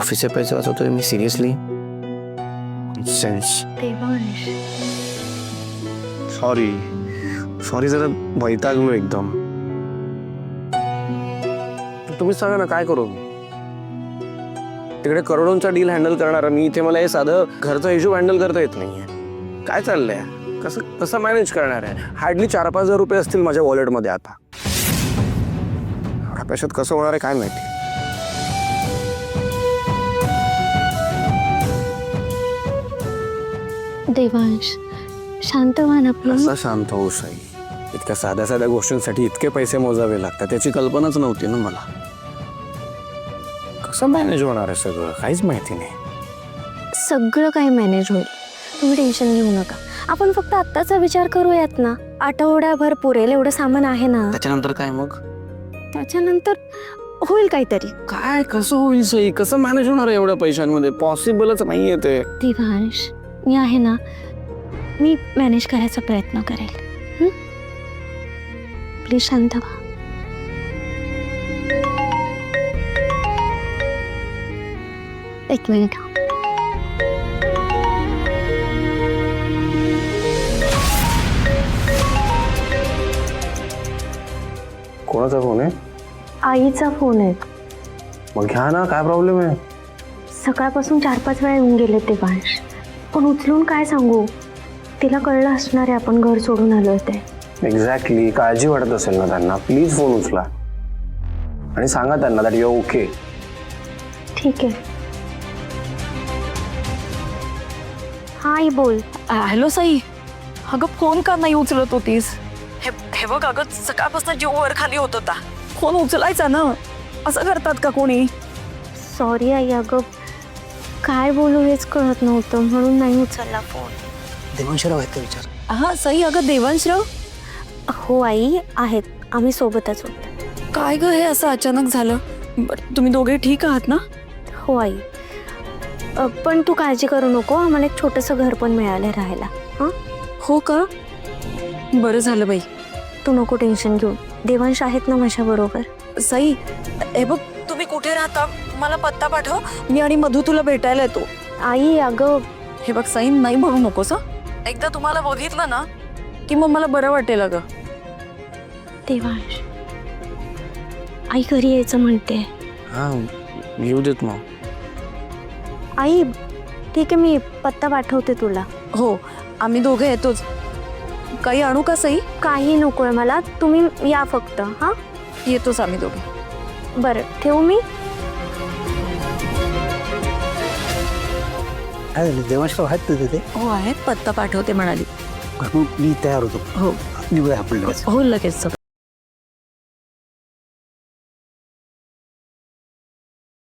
ऑफिसचे पैसे वाचवतोय मी seriously sense. Sorry sorry जरा वैतागलो एकदम. तुम्ही सांगा ना काय करू मी. तिकडे करोडोंचा डील हँडल करणारा मी, इथे मला हे साधं घरचा हिशोब हँडल करता येत नाहीये. काय चाललंय, कसं कसं मॅनेज करणार आहे. हार्डली 4-5 हजार रुपये असतील माझ्या वॉलेटमध्ये आता. एवढ्या पैशात कसं होणार आहे काय माहिती. देवांश शांत व्हा ना प्लीज. कसा शांत होऊ साई. इतक्या साध्या साध्या गोष्टींसाठी इतके पैसे मोजावे लागतात त्याची कल्पनाच नव्हती ना मला. कसं मॅनेज होणार आहे सगळं काहीच माहिती नाही. सगळं काही मॅनेज होईल, तुम्ही टेन्शन घेऊ नका. आपण फक्त आत्ताचा विचार करूयात ना. आठवड्याभर पुरेल एवढं सामान आहे ना. त्याच्यानंतर काय मग. त्याच्यानंतर होईल काहीतरी. काय कसं होईल सई, कसं मॅनेज होणार आहे एवढ्या पैशांमध्ये. पॉसिबलच नाहीये ते. देवांश मी आहे ना, मी मॅनेज करायचा प्रयत्न करेल. प्लीज शांत व्हा. एक मिनिट. कोणाचा फोन आहे. आईचा फोन आहे. मग घ्या ना, काय प्रॉब्लेम आहे. सकाळपासून 4-5 वेळा येऊन गेले देवांश, पण उचलून काय सांगू. तिला कळलं असणार आहे आपण घर सोडून आलोय ते. एक्झॅक्टली. काळजी वाटत असेल ना त्यांना. प्लीज फोन उचला आणि सांगा त्यांना दॅट यू ओके. ठीक आहे. हा आई बोल. हॅलो साई, अगं फोन का नाही उचलत होतीस. हे बघ अगं, सकाळपासून जीव वर खाली होत होता. फोन उचलायचा ना. असं करतात का कोणी. सॉरी आई, अगं काय बोलू हेच कळत नव्हतं म्हणून नाही उचलला फोन. देवांशराव आहेत का विचार. हा साई, अगं देवांशराव. हो आई आहेत, आम्ही सोबतच होतो. काय ग हे असं अचानक झालं. बरं तुम्ही दोघे ठीक आहात ना. हो आई, पण तू काळजी करू नको. आम्हाला एक छोटंसं घर पण मिळालं राहायला. हां हो का, बरं झालं बाई. तू नको टेन्शन घेऊ. देवांश आहेत ना माझ्या बरोबर. साई हे बघ, तुम्ही कुठे राहता मला पत्ता पाठव. मी आणि मधू तुला भेटायला येतो. आई अगं हे बघ साई, नाही म्हणू नकोस. एकदा तुम्हाला बघितलं ना की मग मला बरं वाटेल. अगं देवांश, आई घरी यायचं म्हणते. हा येऊ देत मग. आई ठीक आहे, मी पत्ता पाठवते तुला. हो, आम्ही दोघे येतोच. काही आणू का साई. काही नकोय मला, तुम्ही या फक्त. हां येतोच आम्ही दोघे. बरं ठेवू मी. देवांशराव आहेत तुझे ते. हो आहेत, पत्ता पाठवते म्हणाली. मी तयार होतो. हो निघूया आपण. हो लगेच.